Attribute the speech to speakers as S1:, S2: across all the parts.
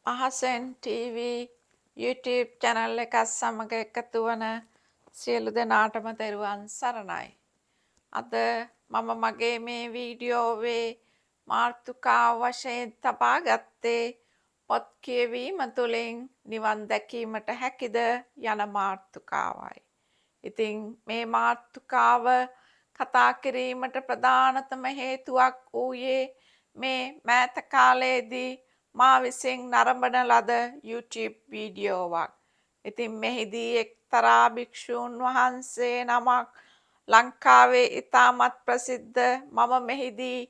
S1: අහසෙන් TV YouTube channel එකත් සමග එකතු වන සියලු දෙනාටම තෙරුවන් සරණයි. අද මම මගේ මේ වීඩියෝවේ මාතෘකාව වශයෙන් තබා ගත්තේ පොත් කියවීම තුළින් නිවන් දැකීමට හැකිද යන මාතෘකාවයි. ඉතින් මේ මාතෘකාව කතා කිරීමට ප්‍රධානතම හේතුවක් වූයේ මේ මෑත කාලයේදී මා විසින් නරඹන ලද YouTube වීඩියෝවක්. ඉතින් මෙහිදී එක්තරා භික්ෂූන් වහන්සේ නමක් ලංකාවේ ඉතාමත් ප්‍රසිද්ධ මම මෙහිදී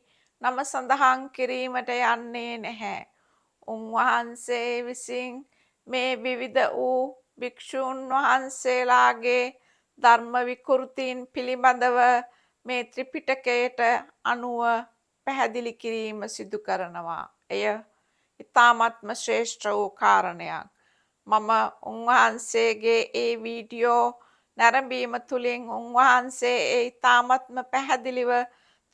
S1: නම සඳහන් කිරීමට යන්නේ නැහැ. උන්වහන්සේ විසින් මේ විවිධ වූ භික්ෂූන් වහන්සේලාගේ ධර්ම විකෘතීන් පිළිබඳව මේ ත්‍රිපිටකයට අනුව පැහැදිලි කිරීම සිදු කරනවා. එය ඉතාමත්ම ශ්‍රේෂ්ඨ වූ කාරණයක්. මම උන්වහන්සේගේ ඒ වීඩියෝ නැරඹීම තුළින් උන්වහන්සේ ඒ ඉතාමත්ම පැහැදිලිව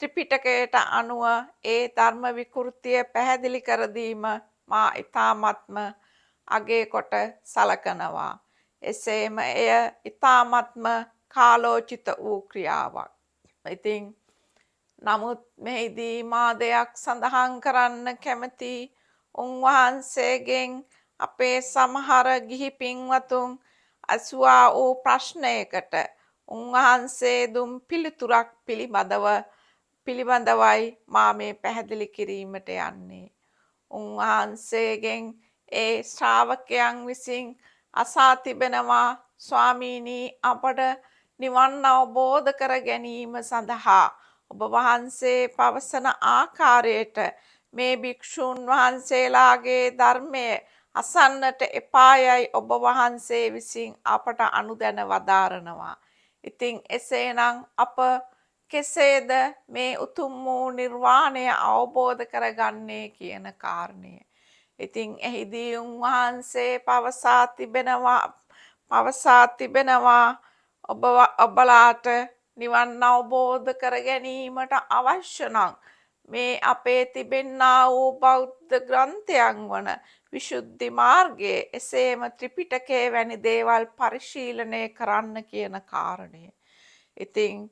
S1: ත්‍රිපිටකයට අනුව ඒ ධර්ම විකෘතිය පැහැදිලි කර දීම මා ඉතාමත්ම අගය කොට සලකනවා. එසේම එය ඉතාමත්ම කාලෝචිත වූ ක්‍රියාවක්. ඉතින් නමුත් මෙහිදී මා දෙයක් සඳහන් කරන්න කැමති. උන්වහන්සේගෙන් අපේ සමහර ගිහි පින්වතුන් අසුවා වූ ප්‍රශ්නයකට උන්වහන්සේ දුම් පිළිතුරක් පිළිබඳවයි මා මේ පැහැදිලි කිරීමට යන්නේ. උන්වහන්සේගෙන් ඒ ශ්‍රාවකයන් විසින් අසා තිබෙනවා, ස්වාමීනී, අපට නිවන් අවබෝධ කර ගැනීම සඳහා ඔබ වහන්සේ පවසන ආකාරයට මේ භික්ෂූන් වහන්සේලාගේ ධර්මය අසන්නට එපායයි ඔබ වහන්සේ විසින් අපට අනුදැන වදාරනවා. ඉතින් එසේනම් අප කෙසේද මේ උතුම් වූ නිර්වාණය අවබෝධ කරගන්නේ කියන කාරණය. ඉතින් එහිදී උන්වහන්සේ පවසා තිබෙනවා ඔබලාට නිවන් අවබෝධ කර ගැනීමට අවශ්‍ය නම් මේ අපේ තිබෙන්නා වූ බෞද්ධ ග්‍රන්ථයන් වන විසුද්ධි මාර්ගය, එසේම ත්‍රිපිටකය වැනි දේවල් පරිශීලනය කරන්න කියන කාරණය. ඉතින්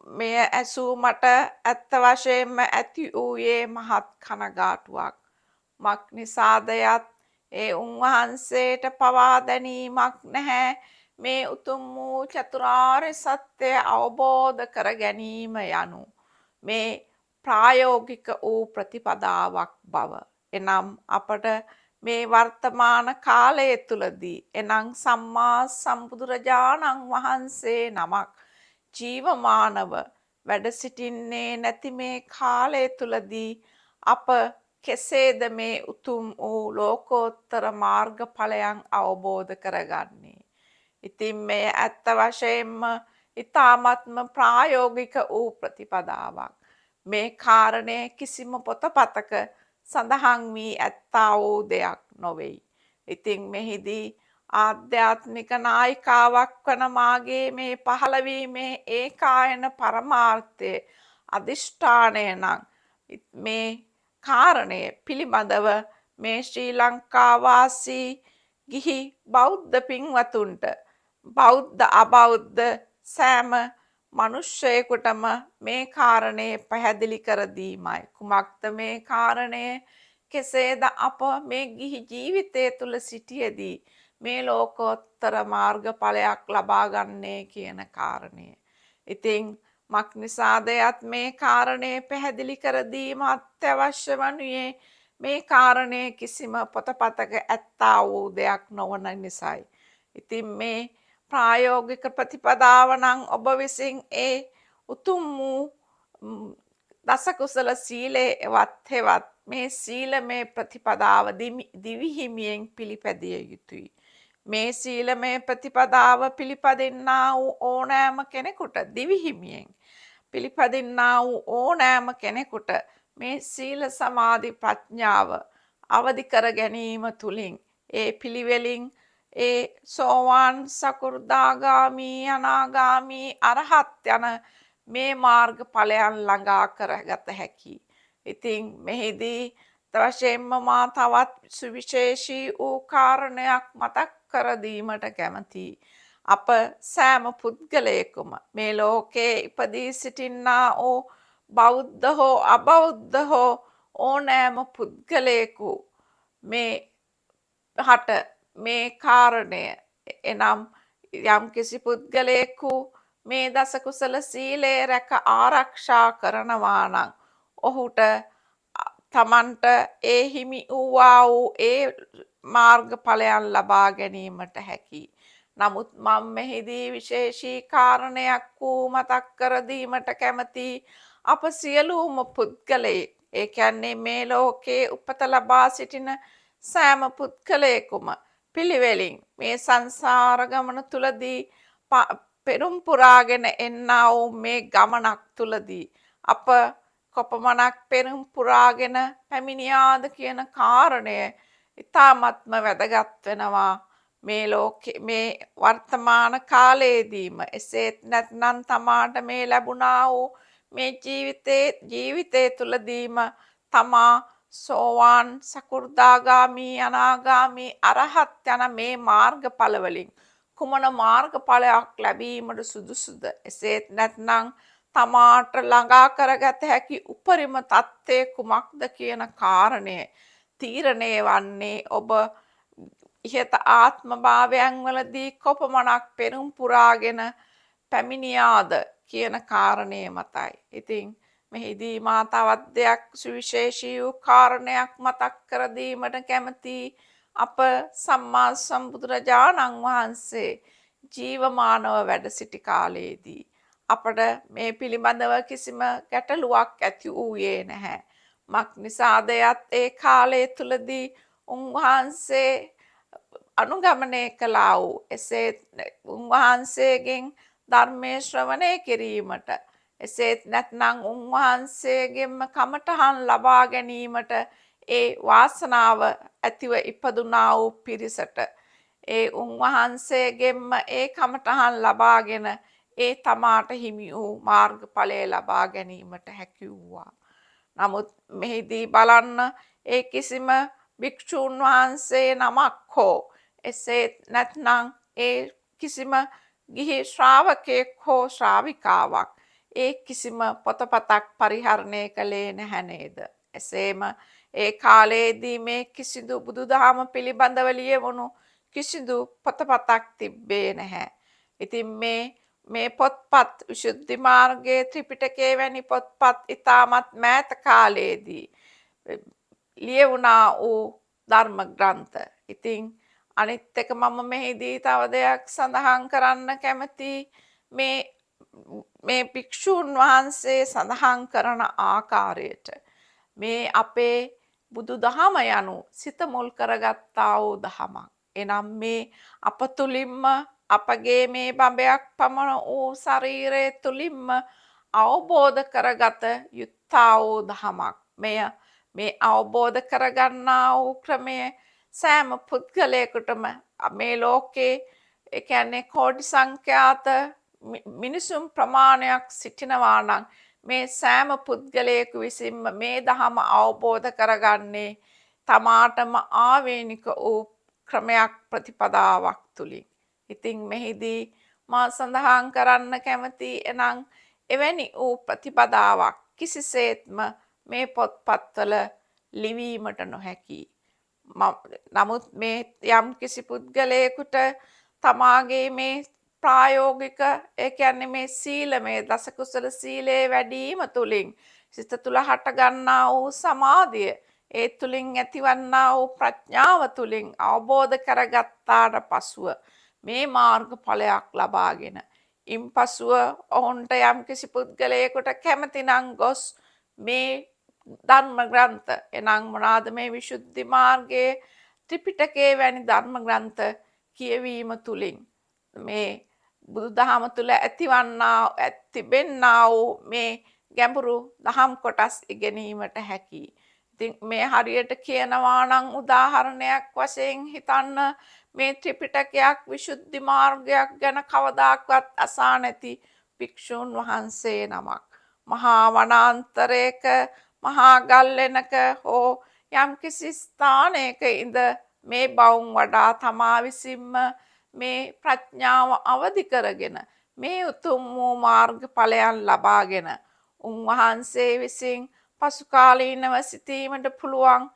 S1: මෙය ඇසූ මට ඇත්ත වශයෙන්ම ඇති වූයේ මහත් කනගාටුවක්. මක් නිසාදයත් ඒ උන්වහන්සේට පවා දැනීමක් නැහැ මේ උතුම් වූ චතුරාර්ය සත්‍යය අවබෝධ කර ගැනීම යනු මේ ප්‍රායෝගික වූ ප්‍රතිපදාවක් බව. එනම් අපට මේ වර්තමාන කාලය තුලදී එනම් සම්මා සම්බුදුරජාණන් වහන්සේ නමක් ජීවමානව වැඩ සිටින්නේ නැති මේ කාලය තුලදී අප කෙසේද මේ උතුම් වූ ලෝකෝත්තර මාර්ගඵලයන් අවබෝධ කරගන්නේ. ඉතින් මේ ඇත්ත වශයෙන්ම ඉතාමත්ම ප්‍රායෝගික වූ ප්‍රතිපදාවක්. මේ කාරණය කිසිම පොතපතක සඳහන් වී ඇත්තා වූ දෙයක් නොවෙයි. ඉතින් මෙහිදී ආධ්‍යාත්මික නායිකාවක් වන මාගේ මේ පහළවීමේ ඒකායන පරමාර්ථය අධිෂ්ඨානය නම් මේ කාරණය පිළිබඳව මේ ශ්‍රී ලංකාවාසී ගිහි බෞද්ධ පින්වතුන්ට බෞද්ධ අබෞද්ධ සෑම මනුෂ්‍යයෙකුටම මේ කාරණය පැහැදිලි කර දීමයි. කුමක්ද මේ කාරණය? කෙසේද අප මේ ගිහි ජීවිතය තුළ සිටියදී මේ ලෝකෝත්තර මාර්ගඵලයක් ලබා ගන්නේ කියන කාරණය. ඉතින් මක් නිසාදයත් මේ කාරණය පැහැදිලි කර දීම අත්‍යවශ්‍ය වනුයේ මේ කාරණය කිසිම පොතපතක ඇත්තා වූ දෙයක් නොවන නිසායි. ඉතින් මේ ප්‍රායෝගික ප්‍රතිපදාව නම් ඔබ විසින් ඒ උතුම් වූ දසකුසල සීලේ හෙවත් මේ සීලමය ප්‍රතිපදාව දිවිහිමියෙන් පිළිපැදිය යුතුයි. මේ සීලමය ප්‍රතිපදාව පිළිපදින්නා වූ ඕනෑම කෙනෙකුට දිවිහිමියෙන් පිළිපදින්නා වූ ඕනෑම කෙනෙකුට මේ සීල සමාධි ප්‍රඥාව අවදි කර ගැනීම තුළින් ඒ පිළිවෙලින් ඒ සෝවාන් සකෘදාගාමී අනාගාමී අරහත් යන මේ මාර්ගඵලයන් ළඟා කරගත හැකි. ඉතින් මෙහිදී වශයෙන්ම මා තවත් සුවිශේෂී වූ කාරණයක් මතක් කර දීමට කැමැතියි. අප සෑම පුද්ගලයෙකුම මේ ලෝකේ ඉපදී සිටින්නා වූ බෞද්ධ හෝ අබෞද්ධ හෝ ඕනෑම පුද්ගලයෙකු මේ හට මේ කාරණය එනම් යම්කිසි පුද්ගලයෙකු මේ දස කුසල සීලය රැක ආරක්ෂා කරනවා නම් ඔහුට තමන්ට ඒ හිමි වූවා වූ ඒ මාර්ගඵලයන් ලබා ගැනීමට හැකි. නමුත් මම මෙහිදී විශේෂී කාරණයක් වූ මතක් කර දීමට කැමති. අප සියලුම පුද්ගලයෙක්, ඒ කියන්නේ මේ ලෝකේ උපත ලබා සිටින සෑම පුද්ගලයෙකුම පිළිවෙලින් මේ සංසාර ගමන තුලදී පෙරම් පුරාගෙන එන්නා වූ මේ ගමනක් තුලදී අප කොපමණක් පෙරම් පුරාගෙන පැමිණියාද කියන කාරණය ඉතාමත්ම වැදගත් වෙනවා මේ ලෝකේ මේ වර්තමාන කාලයේදීම. එසේත් නැත්නම් තමාට මේ ලැබුණා වූ මේ ජීවිතේ තුලදීම තමා සෝවාන් සකු르දාගාමි අනාගාමි අරහත් යන මේ මාර්ගඵල වලින් කුමන මාර්ගඵලයක් ලැබීමට සුදුසුද? එසේත් නැත්නම් තමාට ළඟා කරගත හැකි උපරිම தත්ත්වය කුමක්ද කියන කාරණය තීරණය වන්නේ ඔබ ඉහත ආත්ම භාවයන් වලදී කොපමණක් පෙරම් පුරාගෙන පැමිණියාද කියන කාරණය මතයි. ඉතින් මෙහිදී මා තවත් දෙයක් සුවිශේෂී වූ කාරණයක් මතක් කර දීමට කැමතියි. අප සම්මා සම්බුදුරජාණන් වහන්සේ ජීවමානව වැඩ සිටි කාලයේදී අපට මේ පිළිබඳව කිසිම ගැටලුවක් ඇති වූයේ නැහැ. මක් නිසාද ඒ කාලය තුලදී උන්වහන්සේ අනුගමනය කළා වූ එසේ උන්වහන්සේගෙන් ධර්මයේ ශ්‍රවණය කිරීමට එසේත් නැත්නම් උන්වහන්සේගෙන්ම කමඨහන් ලබා ගැනීමට ඒ වාසනාව ඇතිව ඉපදුනා වූ පිරිසට ඒ උන්වහන්සේගෙන්ම ඒ කමඨහන් ලබාගෙන ඒ තමාට හිමි වූ මාර්ගඵලය ලබා ගැනීමට හැකි වූවා. නමුත් මෙහිදී බලන්න ඒ කිසිම භික්ෂූන් වහන්සේ නමක් හෝ එසේත් නැත්නම් ඒ කිසිම ගිහි ශ්‍රාවකයෙක් හෝ ශ්‍රාවිකාවක් ඒ කිසිම පොතපතක් පරිහරණය කළේ නැහැ නේද? එසේම ඒ කාලයේදී මේ කිසිදු බුදුදහම පිළිබඳව ලියවුණු කිසිදු පොතපතක් තිබ්බේ නැහැ. ඉතින් මේ පොත්පත් විසුද්ධි මාර්ගයේ ත්‍රිපිටකයේ වැනි පොත්පත් ඉතාමත් මෑත කාලයේදී ලියවුණා වූ ධර්ම ග්‍රන්ථ. ඉතින් අනිත් එක මම මෙහිදී තව දෙයක් සඳහන් කරන්න කැමතියි. මේ භික්ෂූන් වහන්සේ සඳහන් කරන ආකාරයට මේ අපේ බුදුදහම යනු සිත මුල් කරගත්තා වූ දහමක්. එනම් මේ අප තුලින්ම අපගේ මේ බඹයක් පමණ වූ ශරීරය තුලින්ම අවබෝධ කරගත යුත්තා වූ දහමක්. මේ අවබෝධ කරගන්නා වූ ක්‍රමය සෑම පුද්ගලයෙකුටම මේ ලෝකේ ඒ කියන්නේ කෝටි සංඛ්‍යාත මිනිසුන් ප්‍රමාණයක් සිටිනවා නම් මේ සෑම පුද්ගලයෙකු විසින්ම මේ දහම අවබෝධ කරගන්නේ තමාටම ආවේනික වූ ක්‍රමයක් ප්‍රතිපදාවක් තුලින්. ඉතින් මෙහිදී මා සඳහන් කරන්න කැමති එනම් එවැනි වූ ප්‍රතිපදාවක් කිසිසේත්ම මේ පොත්පත්වල ලිවීමට නොහැකි. නමුත් මේ යම් කිසි පුද්ගලයෙකුට තමාගේ මේ ප්‍රායෝගික ඒ කියන්නේ මේ සීලමය දස කුසල සීලේ වැඩිම තුලින් සිත තුල හට ගන්නා වූ සමාධිය ඒ තුලින් ඇතිවන්නා වූ ප්‍රඥාව තුලින් අවබෝධ කරගත්තාට පසුව මේ මාර්ගඵලයක් ලබාගෙන ඉන්පසුව ඔවුන්ට යම් කිසි පුද්ගලයෙකුට කැමති නම් ගොස් මේ ධර්ම ග්‍රන්ථ එනම් මොනවාද මේ විසුද්ධි මාර්ගයේ ත්‍රිපිටකයේ වැනි ධර්ම ග්‍රන්ථ කියවීම තුලින් මේ බුදුදහම තුල තිබෙන්නා වූ මේ ගැඹුරු දහම් කොටස් ඉගෙනීමට හැකි. ඉතින් මේ හරියට කියනවා නම් උදාහරණයක් වශයෙන් හිතන්න මේ ත්‍රිපිටකයක් විසුද්ධි මාර්ගයක් ගැන කවදාක්වත් අසා නැති භික්ෂූන් වහන්සේ නමක් මහා වනාන්තරයක මහා ගල්ලෙනක හෝ යම්කිසි ස්ථානයක ඉඳ මේ බවුන් වඩා තමා විසින්ම මේ ප්‍රඥාව අවදි කරගෙන මේ උතුම් වූ මාර්ගඵලයන් ලබාගෙන උන්වහන්සේ විසින් පසුකාලීනව සිටීමට පුළුවන්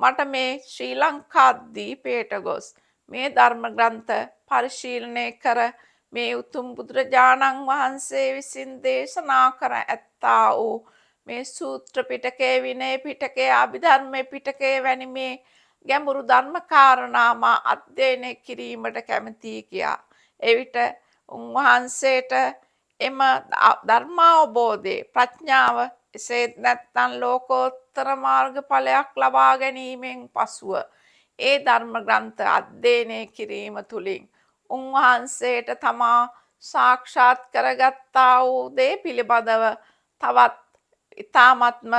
S1: මට මේ ශ්‍රී ලංකා දීපයට ගොස් මේ ධර්ම ග්‍රන්ථ පරිශීලනය කර මේ උතුම් බුදුරජාණන් වහන්සේ විසින් දේශනා කර ඇත්තා වූ මේ සූත්‍ර පිටකය, විනය පිටකය, අභිධර්ම පිටකය වැනි මේ ගැඹුරු ධර්ම කාරණා මා අධ්‍යයනය කිරීමට කැමැතියි කියා. එවිට උන්වහන්සේට එම ධර්මාවබෝධයේ ප්‍රඥාව එසේත් නැත්නම් ලෝකෝත්තර මාර්ගඵලයක් ලබා ගැනීමෙන් පසුව ඒ ධර්ම ග්‍රන්ථ අධ්‍යයනය කිරීම තුළින් උන්වහන්සේට තමා සාක්ෂාත් කරගත්තා වූ දේ පිළිබඳව තවත් ඉතාමත්ම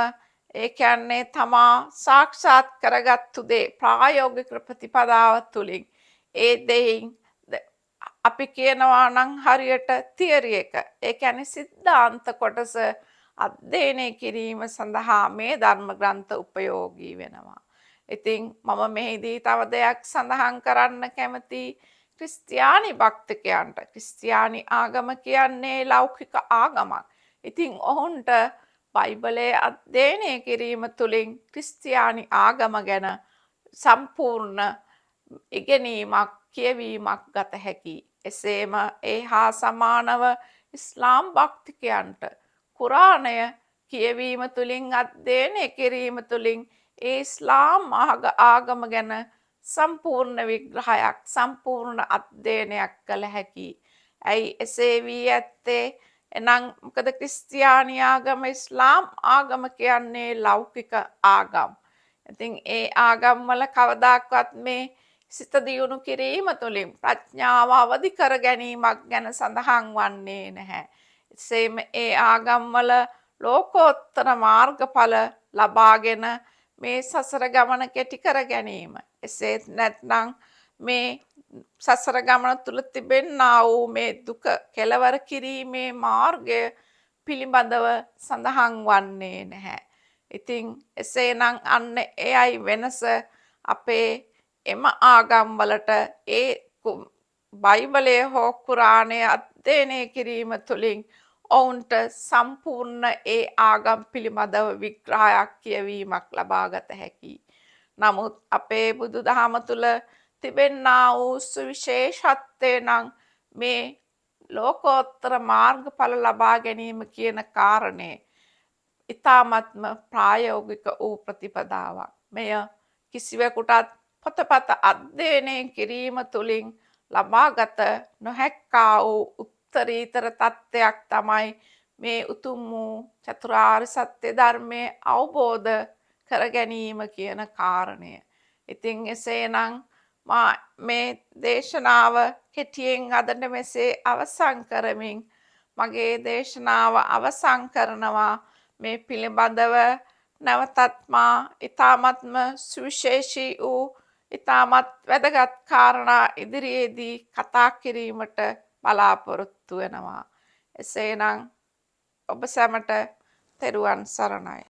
S1: ඒ කියන්නේ තමා සාක්ෂාත් කරගත්තු දේ ප්‍රායෝගික ප්‍රතිපදාව තුළින් ඒ දෙයින් අපි කියනවා නම් හරියට තියරි එක, ඒ කියන්නේ සිද්ධාන්ත කොටස අධ්‍යයනය කිරීම සඳහා මේ ධර්ම ග්‍රන්ථ උපයෝගී වෙනවා. ඉතින් මම මෙහිදී තව දෙයක් සඳහන් කරන්න කැමති ක්‍රිස්තියානි භක්තිකයන්ට. ක්‍රිස්තියානි ආගම කියන්නේ ලෞකික ආගමක්. ඉතින් ඔවුන්ට බයිබලය අධ්‍යයනය කිරීම තුළින් ක්‍රිස්තියානි ආගම ගැන සම්පූර්ණ ඉගෙනීමක්, කියවීමක් ගත හැකියි. එසේම ඒ හා සමානව ඉස්ලාම් භක්තිකයන්ට කුරාණය කියවීම තුළින්, අධ්‍යයනය කිරීම තුළින් ඒ ඉස්ලාම් ආගම ගැන සම්පූර්ණ විග්‍රහයක්, සම්පූර්ණ අධ්‍යයනයක් කළ හැකියි. ඇයි එසේ වී ඇත්තේ? එනම් මොකද ක්‍රිස්තියානි ආගම, ඉස්ලාම් ආගම කියන්නේ ලෞකික ආගම්. ඉතින් ඒ ආගම් වල කවදාක්වත් මේ සිත දියුණු කිරීම තුළින් ප්‍රඥාව අවදි කර ගැනීමක් ගැන සඳහන් වන්නේ නැහැ. එසේම ඒ ආගම්වල ලෝකෝත්තර මාර්ගඵල ලබාගෙන මේ සසර ගමන කෙටි කර ගැනීම, එසේත් නැත්නම් මේ සසර ගමන තුල තිබෙන්නා වූ මේ දුක කෙලවර කිරීමේ මාර්ගය පිළිබඳව සඳහන් වන්නේ නැහැ. ඉතින් එසේනම් අන්න එයයි වෙනස. අපේ එම ආගම් වලට ඒ බයිබලය හෝ කුරාණය අධ්‍යයනය කිරීම තුළින් ඔවුන්ට සම්පූර්ණ ඒ ආගම් පිළිබඳව විග්‍රහයක්, කියවීමක් ලබාගත හැකියි. නමුත් අපේ බුදුදහම තුළ තිබෙන්නා වූ සුවිශේෂත්වය නම් මේ ලෝකෝත්තර මාර්ගඵල ලබා ගැනීම කියන කාරණය ඉතාමත්ම ප්‍රායෝගික වූ ප්‍රතිපදාවක්. මෙය කිසිවෙකුටත් පොතපත අධ්‍යයනය කිරීම තුළින් ලබාගත නොහැක්කා වූ උත්තරීතර තත්ත්වයක් තමයි මේ උතුම් වූ චතුරාර්ය සත්‍ය ධර්මය අවබෝධ කර ගැනීම කියන කාරණය. ඉතින් එසේනම් මා මේ දේශනාව කෙටියෙන් අදට මෙසේ අවසන් කරමින් මගේ දේශනාව අවසන් කරනවා. මේ පිළිබඳව නැවතත් මා ඉතාමත්ම සුවිශේෂී වූ ඉතාමත් වැදගත් කාරණා ඉදිරියේදී කතා කිරීමට බලාපොරොත්තු වෙනවා. එසේනම් ඔබ සැමට තෙරුවන් සරණයි.